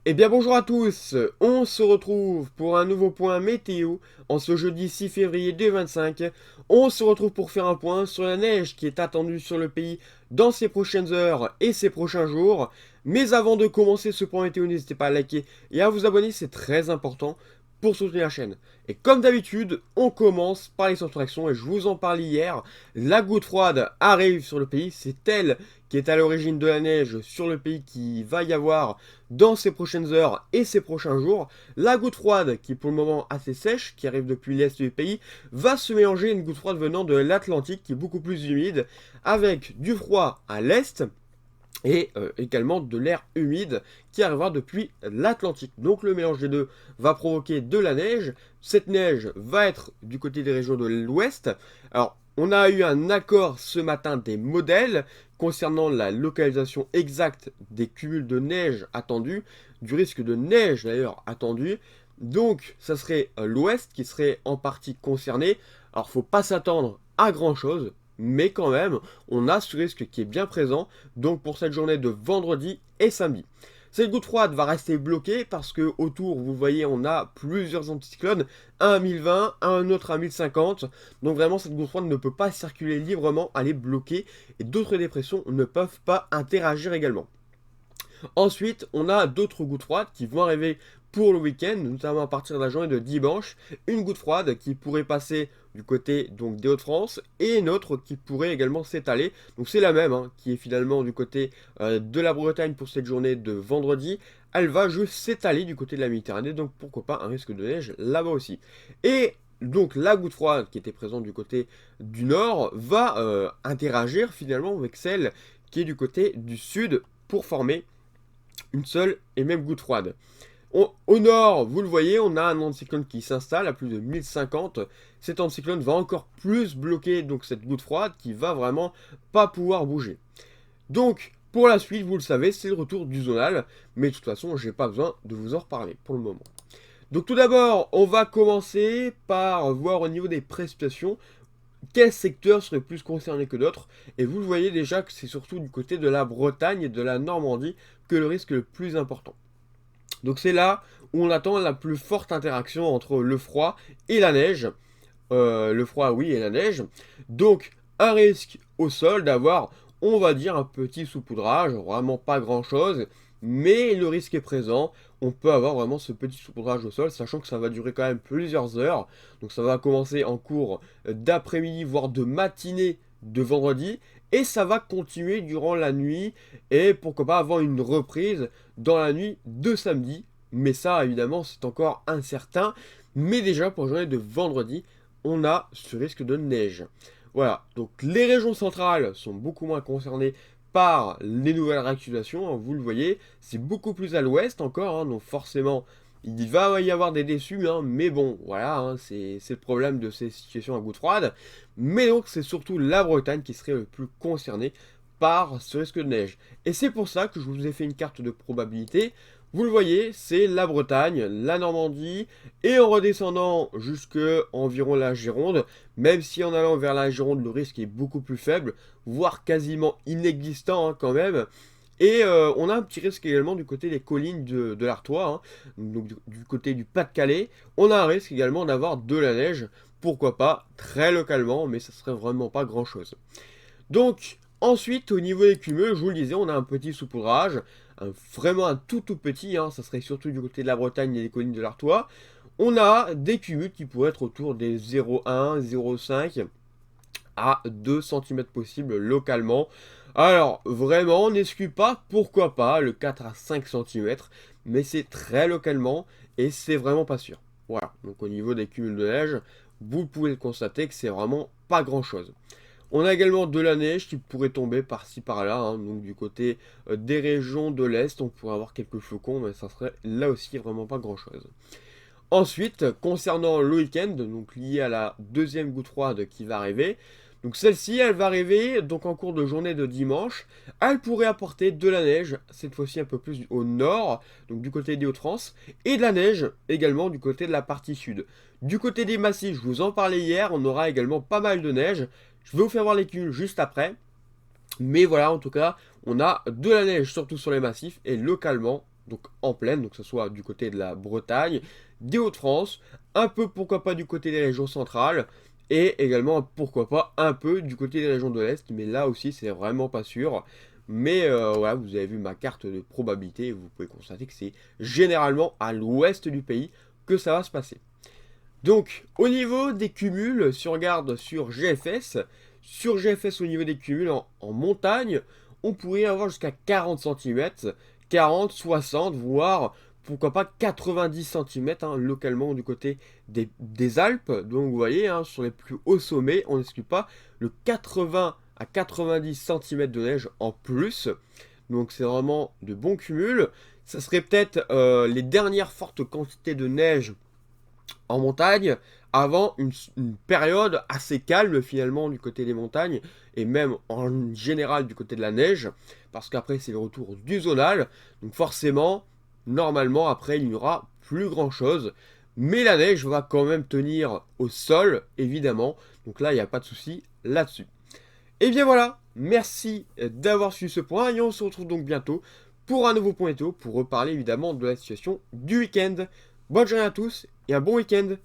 Eh bien bonjour à tous, on se retrouve pour un nouveau point météo en ce jeudi 6 février 2025. On se retrouve pour faire un point sur la neige qui est attendue sur le pays dans ces prochaines heures et ces prochains jours. Mais avant de commencer ce point météo, n'hésitez pas à liker et à vous abonner, c'est très important pour soutenir la chaîne. Et comme d'habitude, on commence par les surtractions et je vous en parlais hier. La goutte froide arrive sur le pays, c'est elle qui est à l'origine de la neige sur le pays qui va y avoir dans ces prochaines heures et ces prochains jours. La goutte froide, qui est pour le moment assez sèche, qui arrive depuis l'est du pays, va se mélanger à une goutte froide venant de l'Atlantique, qui est beaucoup plus humide, avec du froid à l'est, et également de l'air humide qui arrivera depuis l'Atlantique. Donc le mélange des deux va provoquer de la neige. Cette neige va être du côté des régions de l'ouest. Alors on a eu un accord ce matin des modèles concernant la localisation exacte des cumuls de neige attendus, du risque de neige d'ailleurs attendu. Donc ça serait l'ouest qui serait en partie concerné. Alors faut pas s'attendre à grand chose, mais quand même, on a ce risque qui est bien présent, donc pour cette journée de vendredi et samedi. Cette goutte froide va rester bloquée parce que autour, vous voyez, on a plusieurs anticyclones, un à 1020, un autre à 1050, donc vraiment cette goutte froide ne peut pas circuler librement, elle est bloquée, et d'autres dépressions ne peuvent pas interagir également. Ensuite, on a d'autres gouttes froides qui vont arriver pour le week-end, notamment à partir de la journée de dimanche. Une goutte froide qui pourrait passer du côté donc des Hauts-de-France et une autre qui pourrait également s'étaler. Donc c'est la même qui est finalement du côté de la Bretagne pour cette journée de vendredi. Elle va juste s'étaler du côté de la Méditerranée, donc pourquoi pas un risque de neige là-bas aussi. Et donc la goutte froide qui était présente du côté du nord va interagir finalement avec celle qui est du côté du sud pour former une seule et même goutte froide. Au nord, vous le voyez, on a un anticyclone qui s'installe à plus de 1050. Cet anticyclone va encore plus bloquer donc cette goutte froide qui va vraiment pas pouvoir bouger. Donc, pour la suite, vous le savez, c'est le retour du zonal. Mais de toute façon, j'ai pas besoin de vous en reparler pour le moment. Donc tout d'abord, on va commencer par voir au niveau des précipitations quel secteur serait plus concerné que d'autres. Et vous le voyez déjà que c'est surtout du côté de la Bretagne et de la Normandie que le risque est le plus important. Donc c'est là où on attend la plus forte interaction entre le froid et la neige. Le froid, oui, et la neige. Donc un risque au sol d'avoir, on va dire, un petit saupoudrage, vraiment pas grand-chose. Mais le risque est présent. On peut avoir vraiment ce petit saupoudrage au sol, sachant que ça va durer quand même plusieurs heures. Donc ça va commencer en cours d'après-midi, voire de matinée de vendredi. Et ça va continuer durant la nuit. Et pourquoi pas avoir une reprise dans la nuit de samedi. Mais ça, évidemment, c'est encore incertain. Mais déjà, pour la journée de vendredi, on a ce risque de neige. Voilà, donc les régions centrales sont beaucoup moins concernées par les nouvelles réactivations, vous le voyez, c'est beaucoup plus à l'ouest encore, donc forcément il va y avoir des déçus, mais bon, voilà, c'est le problème de ces situations à goutte froide. Mais donc c'est surtout la Bretagne qui serait le plus concernée par ce risque de neige. Et c'est pour ça que je vous ai fait une carte de probabilité. Vous le voyez, c'est la Bretagne, la Normandie, et en redescendant jusque environ la Gironde, même si en allant vers la Gironde, le risque est beaucoup plus faible, voire quasiment inexistant quand même. Et on a un petit risque également du côté des collines de l'Artois, donc du côté du Pas-de-Calais. On a un risque également d'avoir de la neige, pourquoi pas, très localement, mais ça serait vraiment pas grand-chose. Donc, ensuite, au niveau des cumuls, je vous le disais, on a un petit saupoudrage, vraiment un tout petit, ça serait surtout du côté de la Bretagne et des collines de l'Artois. On a des cumuls qui pourraient être autour des 0,1, 0,5 à 2 cm possibles localement. Alors, vraiment, n'exclus pas, pourquoi pas, le 4 à 5 cm, mais c'est très localement et c'est vraiment pas sûr. Voilà, donc au niveau des cumuls de neige, vous pouvez constater que c'est vraiment pas grand chose. On a également de la neige qui pourrait tomber par-ci par-là, donc du côté des régions de l'Est, on pourrait avoir quelques flocons, mais ça serait là aussi vraiment pas grand-chose. Ensuite, concernant le week-end, donc lié à la deuxième goutte froide qui va arriver, donc celle-ci, elle va arriver donc en cours de journée de dimanche. Elle pourrait apporter de la neige, cette fois-ci un peu plus au nord, donc du côté des Hauts-de-France, et de la neige également du côté de la partie sud. Du côté des massifs, je vous en parlais hier, on aura également pas mal de neige. Je vais vous faire voir les cumuls juste après. Mais voilà, en tout cas, on a de la neige surtout sur les massifs et localement donc en plaine, donc que ce soit du côté de la Bretagne, des Hauts-de-France, un peu pourquoi pas du côté des régions centrales, et également pourquoi pas un peu du côté des régions de l'Est, mais là aussi c'est vraiment pas sûr. Mais voilà, vous avez vu ma carte de probabilité, et vous pouvez constater que c'est généralement à l'ouest du pays que ça va se passer. Donc, au niveau des cumuls, si on regarde sur GFS au niveau des cumuls en montagne, on pourrait avoir jusqu'à 40 cm, 40, 60, voire pourquoi pas 90 cm localement du côté des Alpes. Donc vous voyez, hein, sur les plus hauts sommets, on n'exclut pas le 80 à 90 cm de neige en plus. Donc c'est vraiment de bons cumuls. Ça serait peut-être les dernières fortes quantités de neige en montagne avant une période assez calme finalement du côté des montagnes et même en général du côté de la neige parce qu'après c'est le retour du zonal, donc forcément normalement après il n'y aura plus grand chose, mais la neige va quand même tenir au sol évidemment, donc là il n'y a pas de souci là-dessus. Et bien voilà, merci d'avoir suivi ce point et on se retrouve donc bientôt pour un nouveau point météo pour reparler évidemment de la situation du week-end. Bonne journée à tous et un bon week-end.